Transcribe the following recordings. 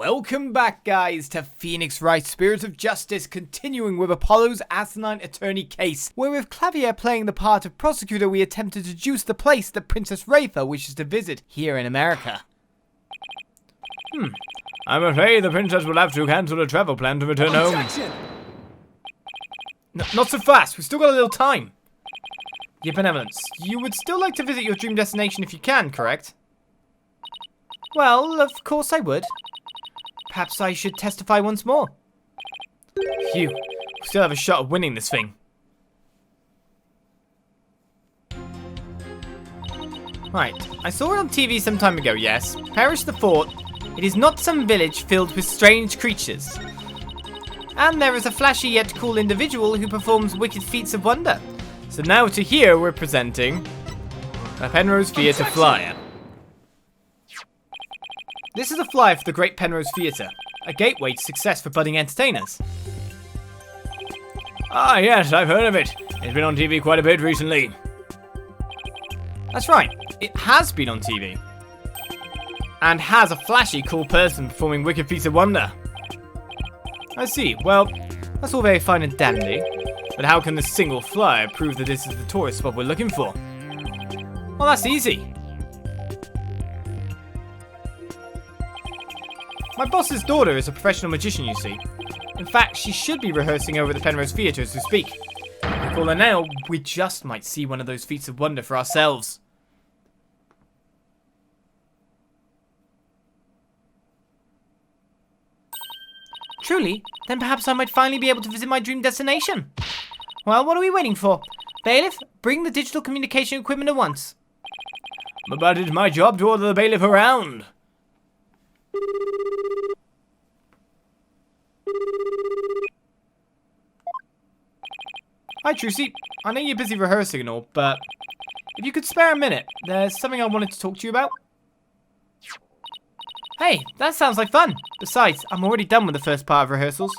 Welcome back, guys, to Phoenix Wright Spirit of Justice, continuing with Apollo's asinine attorney case, where with Clavier playing the part of prosecutor, we attempt to deduce the place that Princess Rayfa wishes to visit here in America. I'm afraid the princess will have to cancel a travel plan to return home. Not so fast, we've still got a little time. Your benevolence, you would still like to visit your dream destination if you can, correct? Well, of course I would. Perhaps I should testify once more. Phew, we still have a shot of winning this thing. Right, I saw it on TV some time ago, yes. Perish the thought, it is not some village filled with strange creatures. And there is a flashy yet cool individual who performs wicked feats of wonder. So now to here we're presenting a Penrose Theatre flyer. This is a flyer for the Great Penrose Theatre, a gateway to success for budding entertainers. Ah, yes, I've heard of it. It's been on TV quite a bit recently. That's right, it has been on TV. And has a flashy, cool person performing wicked feats of wonder. I see, well, that's all very fine and dandy. But how can this single flyer prove that this is the tourist spot we're looking for? Well, that's easy. My boss's daughter is a professional magician, you see. In fact, she should be rehearsing over at the Penrose Theatre as we speak. If we call her now, we just might see one of those feats of wonder for ourselves. Truly? Then perhaps I might finally be able to visit my dream destination. Well, what are we waiting for? Bailiff, bring the digital communication equipment at once. But it's my job to order the bailiff around. Hi, Trucy. I know you're busy rehearsing and all, but if you could spare a minute, there's something I wanted to talk to you about. Hey, that sounds like fun. Besides, I'm already done with the first part of rehearsals.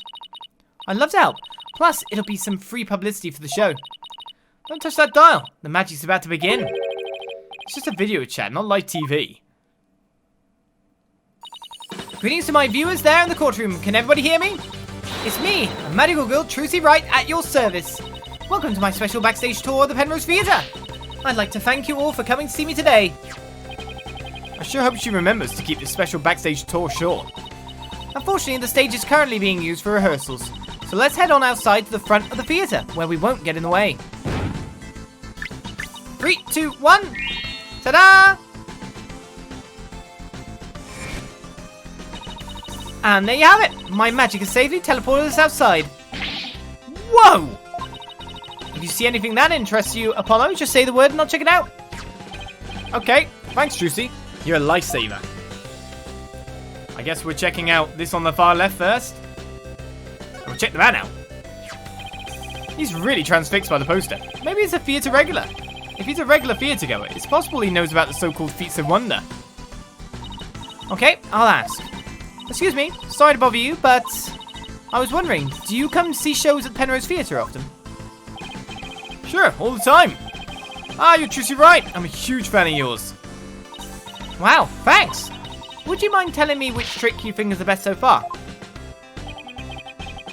I'd love to help. Plus, it'll be some free publicity for the show. Don't touch that dial. The magic's about to begin. It's just a video chat, not live TV. Greetings to my viewers there in the courtroom. Can everybody hear me? It's me, a magical girl, Trucy Wright, at your service. Welcome to my special backstage tour of the Penrose Theatre. I'd like to thank you all for coming to see me today. I sure hope she remembers to keep this special backstage tour short. Unfortunately, the stage is currently being used for rehearsals, so let's head on outside to the front of the theatre, where we won't get in the way. 3, 2, 1, ta-da! And there you have it! My magic has safely teleported us outside. Whoa! If you see anything that interests you, Apollo, just say the word and I'll check it out. Okay, thanks, Trucy. You're a lifesaver. I guess we're checking out this on the far left first. We'll check the man out. He's really transfixed by the poster. Maybe he's a theatre regular. If he's a regular theatre goer, it's possible he knows about the so-called feats of wonder. Okay, I'll ask. Excuse me, sorry to bother you, but I was wondering, do you come to see shows at Penrose Theatre often? Sure, all the time. Ah, you're Trucy Wright. I'm a huge fan of yours. Wow, thanks. Would you mind telling me which trick you think is the best so far?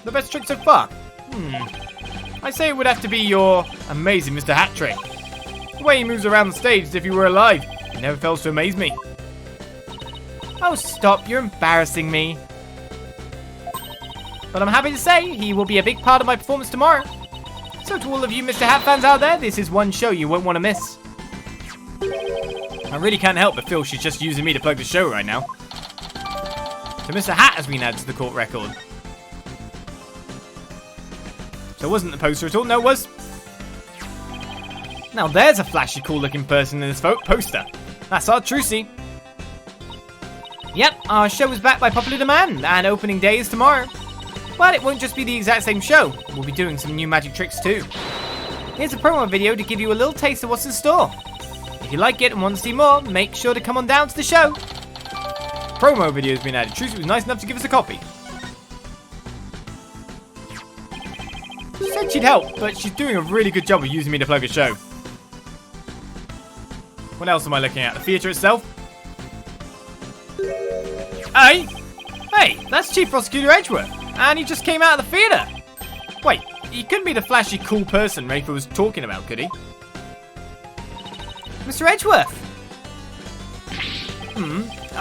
The best trick so far? I say it would have to be your amazing Mr. Hat trick. The way he moves around the stage as if he were alive. He never fails to amaze me. Oh, stop, you're embarrassing me. But I'm happy to say he will be a big part of my performance tomorrow. So to all of you Mr. Hat fans out there, this is one show you won't want to miss. I really can't help but feel she's just using me to plug the show right now. So Mr. Hat has been added to the court record. So it wasn't the poster at all, no it was. Now there's a flashy cool looking person in this poster. That's our Trucy. Yep, our show is back by popular demand, and opening day is tomorrow. But it won't just be the exact same show, we'll be doing some new magic tricks too. Here's a promo video to give you a little taste of what's in store. If you like it and want to see more, make sure to come on down to the show. Promo video's been added. Trucy was nice enough to give us a copy. She said she'd help, but she's doing a really good job of using me to plug a show. What else am I looking at? The theatre itself? Hey! Hey, that's Chief Prosecutor Edgeworth, and he just came out of the theater. Wait, he couldn't be the flashy, cool person Rayfa was talking about, could he? Mr. Edgeworth!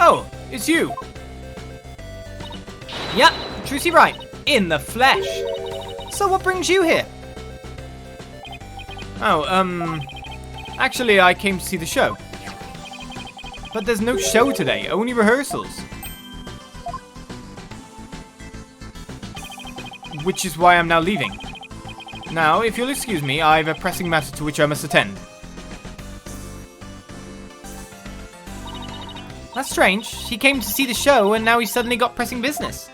Oh, it's you. Yep, Phoenix Wright, in the flesh. So what brings you here? Oh, actually I came to see the show. But there's no show today, only rehearsals. Which is why I'm now leaving. Now, if you'll excuse me, I have a pressing matter to which I must attend. That's strange. He came to see the show and now he's suddenly got pressing business.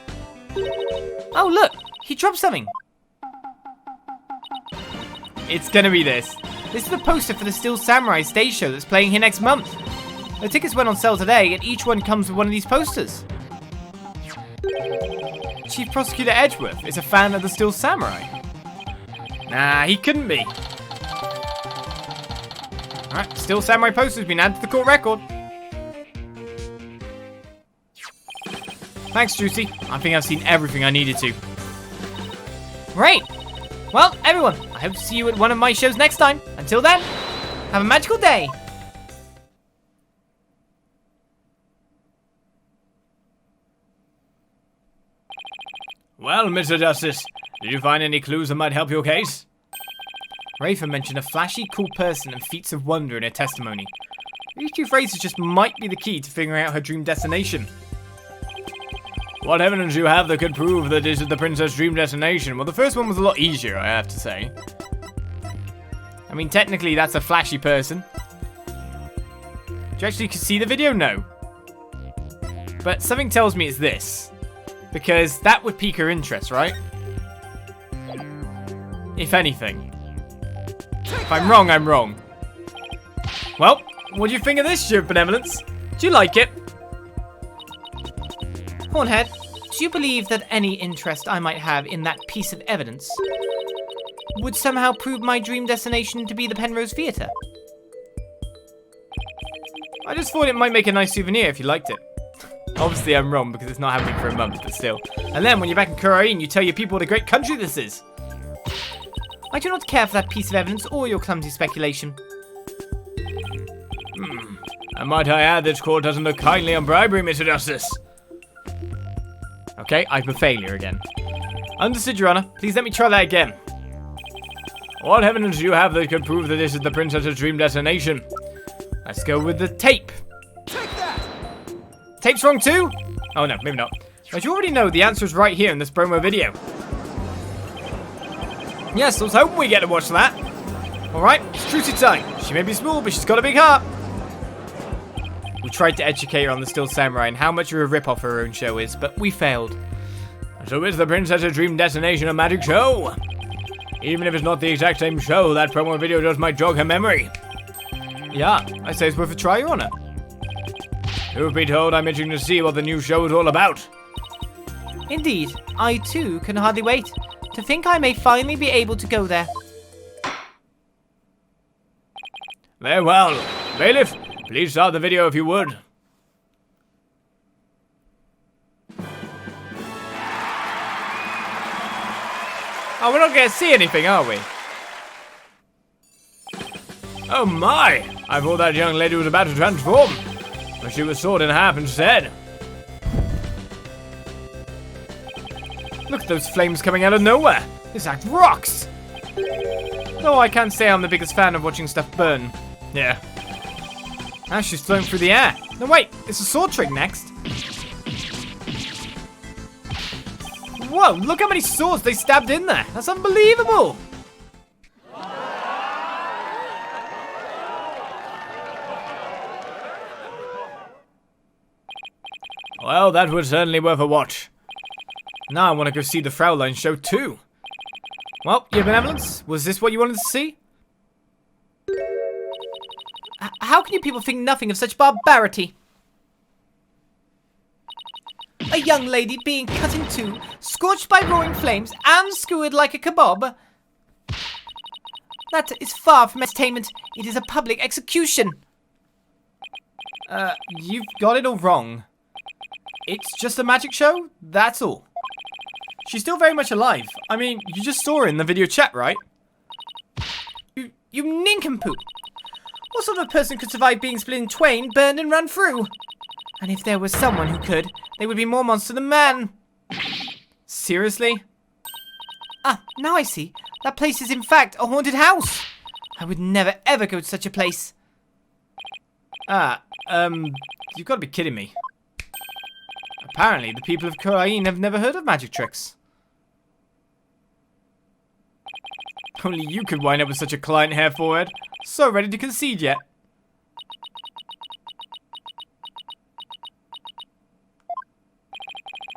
Oh, look! He dropped something. It's gonna be this. This is the poster for the Still Samurai stage show that's playing here next month. The tickets went on sale today and each one comes with one of these posters. Chief Prosecutor Edgeworth is a fan of the Still Samurai. Nah, he couldn't be. Alright, Still Samurai poster's been added to the court record. Thanks, Juicy. I think I've seen everything I needed to. Great! Well, everyone, I hope to see you at one of my shows next time. Until then, have a magical day! Well, Mr. Justice, did you find any clues that might help your case? Rayfa mentioned a flashy, cool person and feats of wonder in her testimony. These two phrases just might be the key to figuring out her dream destination. What evidence do you have that could prove that this is the princess' dream destination? Well, the first one was a lot easier, I have to say. I mean, technically, that's a flashy person. Do you actually see the video? No. But something tells me it's this. Because that would pique her interest, right? If anything. If I'm wrong, I'm wrong. Well, what do you think of this, Your Benevolence? Do you like it? Hornhead, do you believe that any interest I might have in that piece of evidence would somehow prove my dream destination to be the Penrose Theatre? I just thought it might make a nice souvenir if you liked it. Obviously I'm wrong because it's not happening for a month, but still. And then when you're back in Khura'in, you tell your people what a great country this is. I do not care for that piece of evidence or your clumsy speculation. And might I add, this court doesn't look kindly on bribery, Mr. Justice. Okay, I'm a failure again. Understood, Your Honor. Please let me try that again. What evidence do you have that could prove that this is the princess's dream destination? Let's go with the tape. Take that! Tape's wrong too? Oh no, maybe not. As you already know, the answer is right here in this promo video. Yes, I was hoping we get to watch that. Alright, it's Trucy time. She may be small, but she's got a big heart. We tried to educate her on the Still Samurai and how much of a rip-off her own show is, but we failed. So is the princess's dream destination a magic show? Even if it's not the exact same show, that promo video just might jog her memory. Yeah, I say it's worth a try, Your Honor. Truth be told, I'm itching to see what the new show is all about. Indeed, I too can hardly wait to think I may finally be able to go there. Very well. Bailiff, please start the video if you would. Oh, we're not going to see anything, are we? Oh my! I thought that young lady was about to transform, but she was sawed in half instead. Look at those flames coming out of nowhere. This act rocks. Though I can't say I'm the biggest fan of watching stuff burn. Yeah. Ash is flowing through the air. No, wait, it's a sword trick next. Whoa, look how many swords they stabbed in there. That's unbelievable. Well, that was certainly worth a watch. Now I want to go see the Fraulein show too. Well, Your Benevolence, was this what you wanted to see? How can you people think nothing of such barbarity? A young lady being cut in two, scorched by roaring flames, and skewered like a kebab. That is far from entertainment. It is a public execution. You've got it all wrong. It's just a magic show, that's all. She's still very much alive. I mean, you just saw her in the video chat, right? You nincompoop. What sort of person could survive being split in twain, burned and run through? And if there was someone who could, they would be more monster than man. Seriously? Ah, now I see. That place is in fact a haunted house. I would never ever go to such a place. You've got to be kidding me. Apparently, the people of Khura'in have never heard of magic tricks. Only you could wind up with such a client hair forward. So ready to concede yet.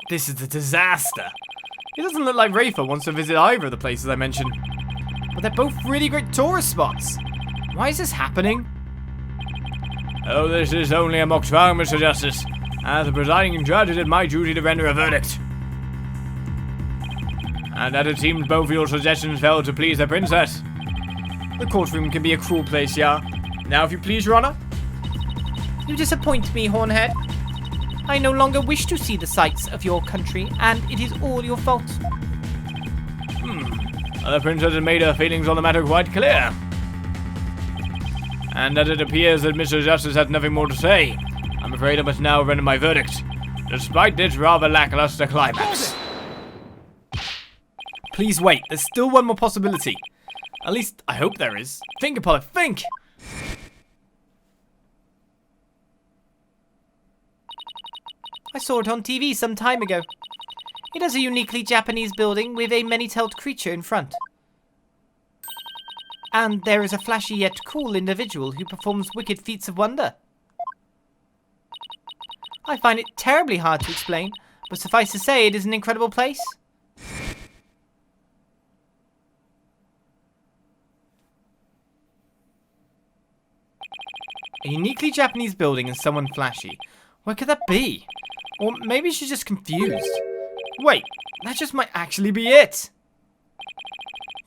This is a disaster. It doesn't look like Rayfa wants to visit either of the places I mentioned. But they're both really great tourist spots. Why is this happening? Oh, this is only a mock trial, Mr. Justice. As the presiding judge, it is my duty to render a verdict. And as it seems both your suggestions failed to please the princess. The courtroom can be a cruel place, yeah. Now, if you please, Your Honor. You disappoint me, Hornhead. I no longer wish to see the sights of your country, and it is all your fault. The princess has made her feelings on the matter quite clear. And as it appears that Mr. Justice has nothing more to say, I'm afraid I must now render my verdict, despite this rather lackluster climax. Please wait, there's still one more possibility. At least, I hope there is. Think, Apollo, think! I saw it on TV some time ago. It has a uniquely Japanese building with a many-tailed creature in front. And there is a flashy yet cool individual who performs wicked feats of wonder. I find it terribly hard to explain, but suffice to say it is an incredible place. A uniquely Japanese building and someone flashy. Where could that be? Or maybe she's just confused. Wait, that just might actually be it.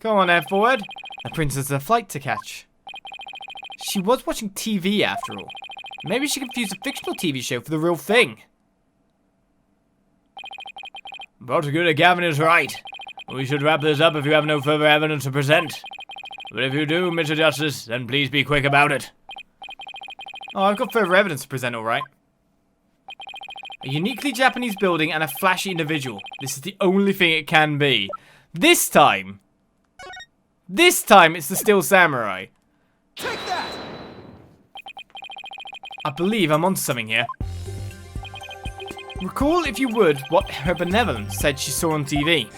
Come on, Air Forward. The princess has a flight to catch. She was watching TV after all. Maybe she confused a fictional TV show for the real thing. Prosecutor Gavin is right. We should wrap this up if you have no further evidence to present. But if you do, Mr. Justice, then please be quick about it. Oh, I've got further evidence to present, alright. A uniquely Japanese building and a flashy individual. This is the only thing it can be. This time it's the Steel Samurai. Take that! I believe I'm onto something here. Recall, if you would, what her benevolence said she saw on TV.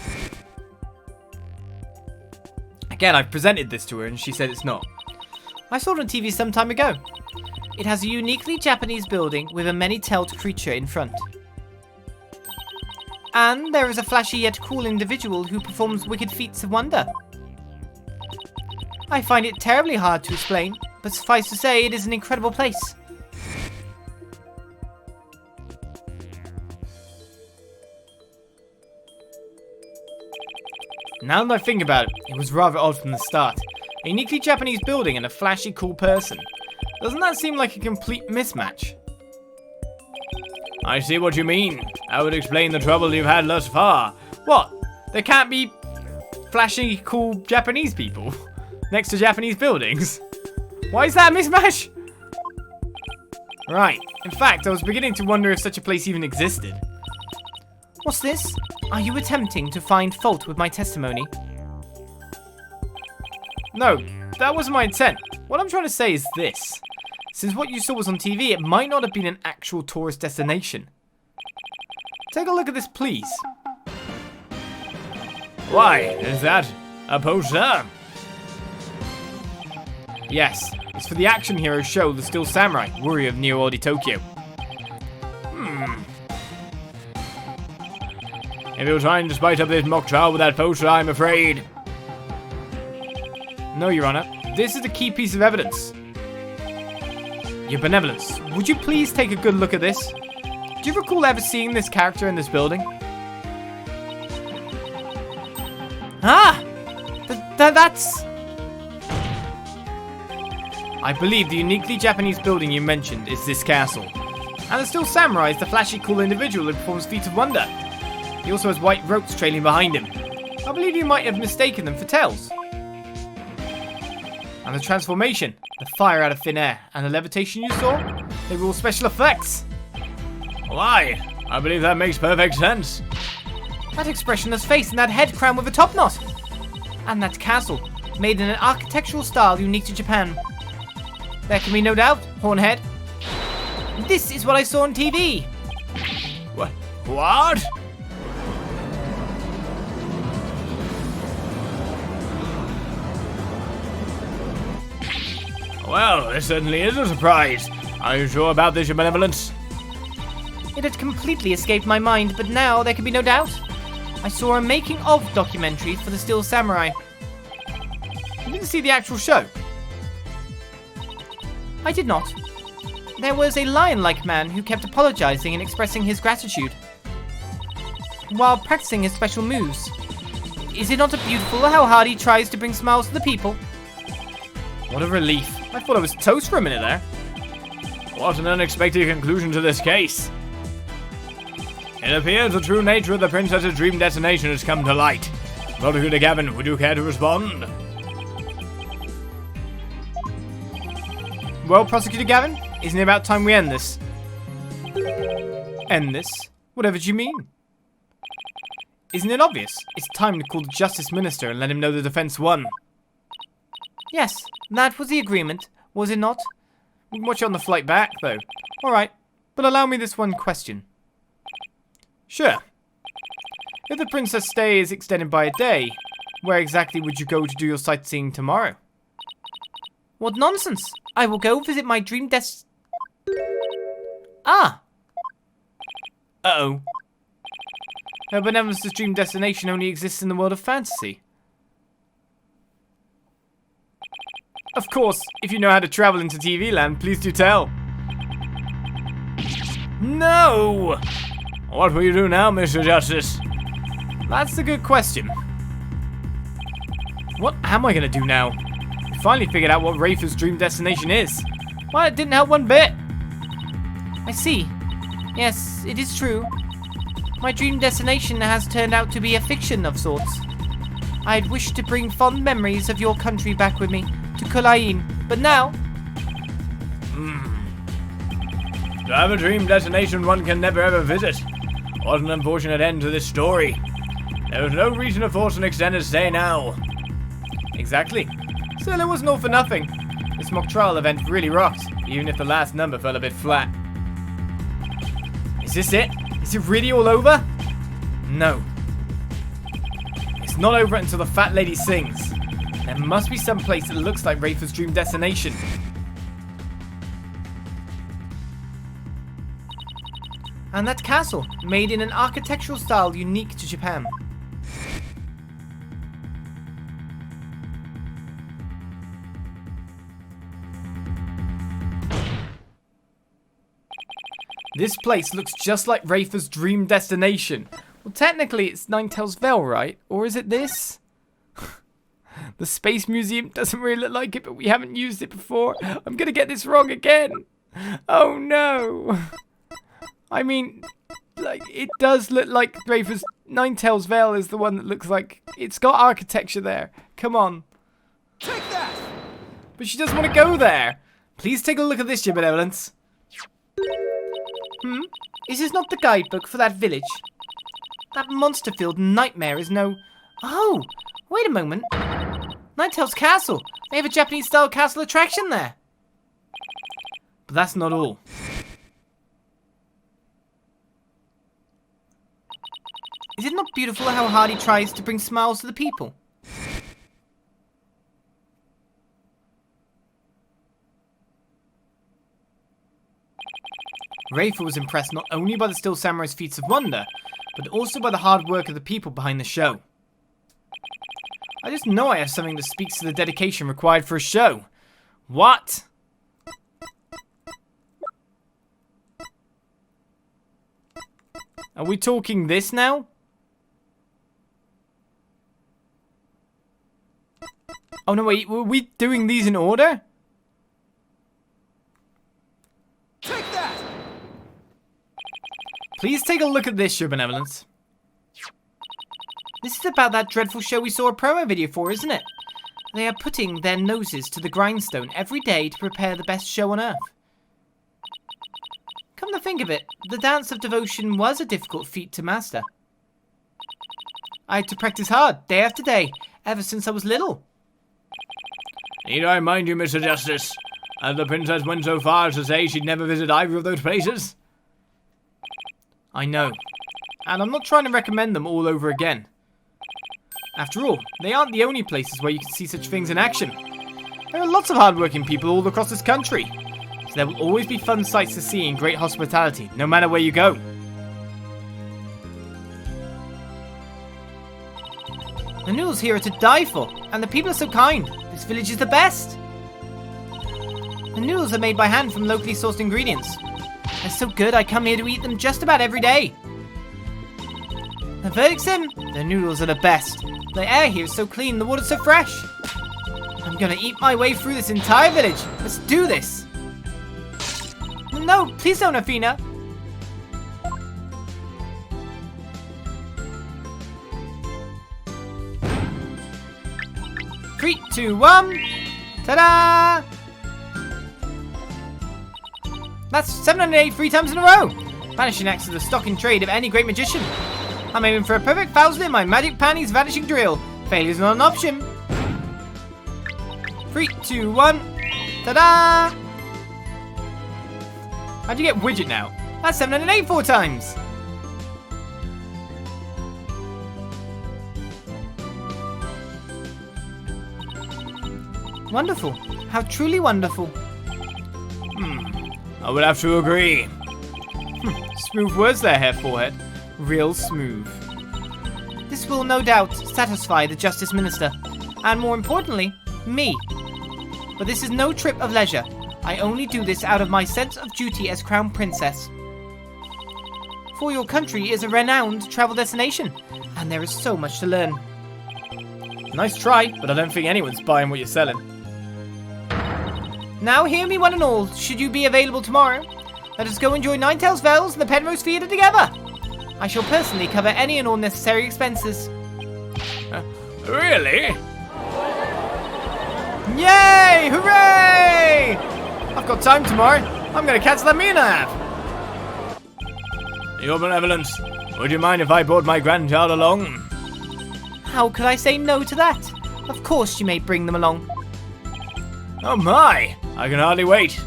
Again, I've presented this to her and she said it's not. I saw it on TV some time ago. It has a uniquely Japanese building with a many-tailed creature in front. And there is a flashy yet cool individual who performs wicked feats of wonder. I find it terribly hard to explain, but suffice to say it is an incredible place. Now that I think about it, it was rather odd from the start. A uniquely Japanese building and a flashy cool person. Doesn't that seem like a complete mismatch? I see what you mean. I would explain the trouble you've had thus far. What? There can't be flashy cool Japanese people next to Japanese buildings? Why is that a mismatch? Right. In fact, I was beginning to wonder if such a place even existed. What's this? Are you attempting to find fault with my testimony? No, that wasn't my intent. What I'm trying to say is this. Since what you saw was on TV, it might not have been an actual tourist destination. Take a look at this, please. Why, is that a poster? Yes, it's for the action hero show The Steel Samurai, Warrior of Neo Ordi Tokyo. If you're trying to spice up this mock trial with that poster, I'm afraid. No, Your Honor. This is the key piece of evidence. Your benevolence, would you please take a good look at this? Do you recall ever seeing this character in this building? Ah! That's... I believe the uniquely Japanese building you mentioned is this castle. And the Still Samurai is the flashy, cool individual who performs feats of wonder. He also has white ropes trailing behind him. I believe you might have mistaken them for tails. And the transformation, the fire out of thin air, and the levitation you saw, they were all special effects. Why? I believe that makes perfect sense. That expressionless face and that head crown with a top knot. And that castle, made in an architectural style unique to Japan. There can be no doubt, Hornhead. This is what I saw on TV. What? Well, this certainly is a surprise. Are you sure about this, your benevolence? It had completely escaped my mind, but now there can be no doubt. I saw a making of documentary for the Still Samurai. You didn't see the actual show? I did not. There was a lion-like man who kept apologizing and expressing his gratitude while practicing his special moves. Is it not beautiful how hard he tries to bring smiles to the people? What a relief. I thought I was toast for a minute there. What an unexpected conclusion to this case. It appears the true nature of the princess's dream destination has come to light. Prosecutor Gavin, would you care to respond? Well, Prosecutor Gavin, isn't it about time we end this? End this? Whatever do you mean? Isn't it obvious? It's time to call the Justice Minister and let him know the defense won. Yes, that was the agreement, was it not? We can watch it on the flight back, though. Alright, but allow me this one question. Sure. If the princess stay is extended by a day, where exactly would you go to do your sightseeing tomorrow? What nonsense! I will go visit my dream Ah! Uh-oh. Her benevolence's dream destination only exists in the world of fantasy. Of course, if you know how to travel into TV land, please do tell. No! What will you do now, Mr. Justice? That's a good question. What am I gonna do now? We finally figured out what Rayfa's dream destination is. Well, it didn't help one bit. I see. Yes, it is true. My dream destination has turned out to be a fiction of sorts. I had wished to bring fond memories of your country back with me to Khura'in, but now... To have a dream destination one can never ever visit. What an unfortunate end to this story. There was no reason to force an extended stay now. Exactly. Still, it wasn't all for nothing. This mock trial event really rocked, even if the last number fell a bit flat. Is this it? Is it really all over? No. It's not over until the fat lady sings. There must be some place that looks like Rayfa's dream destination. And that castle, made in an architectural style unique to Japan. This place looks just like Rayfa's dream destination. Well, technically it's Ninetales Vale, right? Or is it this? The Space Museum doesn't really look like it, but we haven't used it before. I'm gonna get this wrong again. Oh no. I mean, like, it does look like Rayfa's... Ninetales Vale is the one that looks like... It's got architecture there. Come on. Take that! But she doesn't want to go there. Please take a look at this, your benevolence. Is this not the guidebook for that village? That monster-filled nightmare is no... Oh, wait a moment. Ninetales Castle. They have a Japanese-style castle attraction there. But that's not all. Is it not beautiful how hard he tries to bring smiles to the people? Rayfa was impressed not only by the Still Samurai's feats of wonder, but also by the hard work of the people behind the show. I just know I have something that speaks to the dedication required for a show. What? Are we talking this now? Oh no, wait, were we doing these in order? Take that! Please take a look at this, Your Benevolence. This is about that dreadful show we saw a promo video for, isn't it? They are putting their noses to the grindstone every day to prepare the best show on earth. Come to think of it, the dance of devotion was a difficult feat to master. I had to practice hard, day after day, ever since I was little. Need I remind you, Mr. Justice, that the princess went so far as to say she'd never visit either of those places? I know, and I'm not trying to recommend them all over again. After all, they aren't the only places where you can see such things in action. There are lots of hard-working people all across this country, so there will always be fun sights to see and great hospitality, no matter where you go. The noodles here are to die for, and the people are so kind. This village is the best. The noodles are made by hand from locally sourced ingredients. They're so good I come here to eat them just about every day. The verdict's in. The noodles are the best. The air here is so clean, the water's so fresh. I'm gonna eat my way through this entire village. Let's do this. No, please don't, Athena. 3, 2, 1. Ta-da! That's 708 3 times in a row. Vanishing acts as the stock in trade of any great magician. I'm aiming for a perfect 1,000 in my magic panties vanishing drill. Failure's not an option. 3, 2, 1. Ta-da! How'd you get widget now? That's 708 4 times. Wonderful. How truly wonderful. I would have to agree. Smooth words there, Hair Forehead. Real smooth. This will no doubt satisfy the Justice Minister, and more importantly, me. But this is no trip of leisure. I only do this out of my sense of duty as Crown Princess. For your country is a renowned travel destination, and there is so much to learn. Nice try, but I don't think anyone's buying what you're selling. Now hear me one and all, should you be available tomorrow. Let us go enjoy Ninetales Fells and the Penrose Theatre together. I shall personally cover any and all necessary expenses. Really? Yay! Hooray! I've got time tomorrow. I'm going to cancel that meeting I have. Your Benevolence, would you mind if I brought my grandchild along? How could I say no to that? Of course you may bring them along. Oh my! I can hardly wait.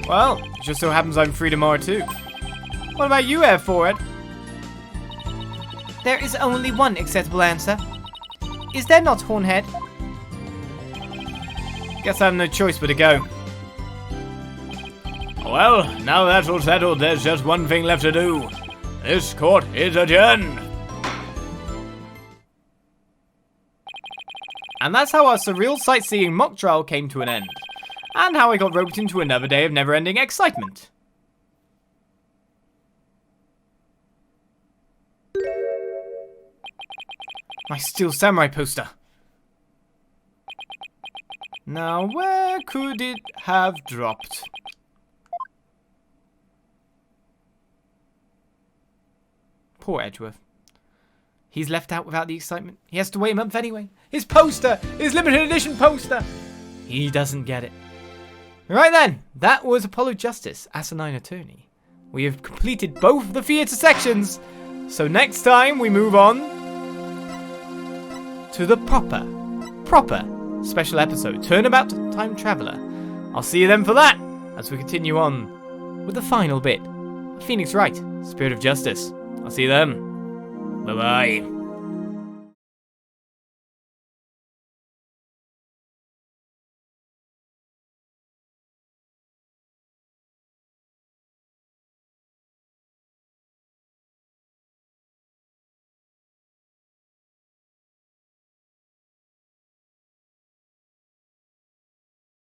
Well, it just so happens I'm free tomorrow too. What about you, Hair Forehead? There is only one acceptable answer. Is there not, Hornhead? Guess I have no choice but to go. Well, now that's all settled, there's just one thing left to do. This court is adjourned. And that's how our surreal sightseeing mock trial came to an end. And how I got roped into another day of never-ending excitement. My Steel Samurai poster. Now, where could it have dropped? Poor Edgeworth. He's left out without the excitement. He has to wait a month anyway. His poster! His limited edition poster! He doesn't get it. Right then, that was Apollo Justice, Asinine Attorney. We have completed both the theatre sections. So next time we move on to the proper special episode, Turnabout Time Traveler. I'll see you then for that, as we continue on with the final bit. Phoenix Wright, Spirit of Justice. I'll see you then. Bye-bye.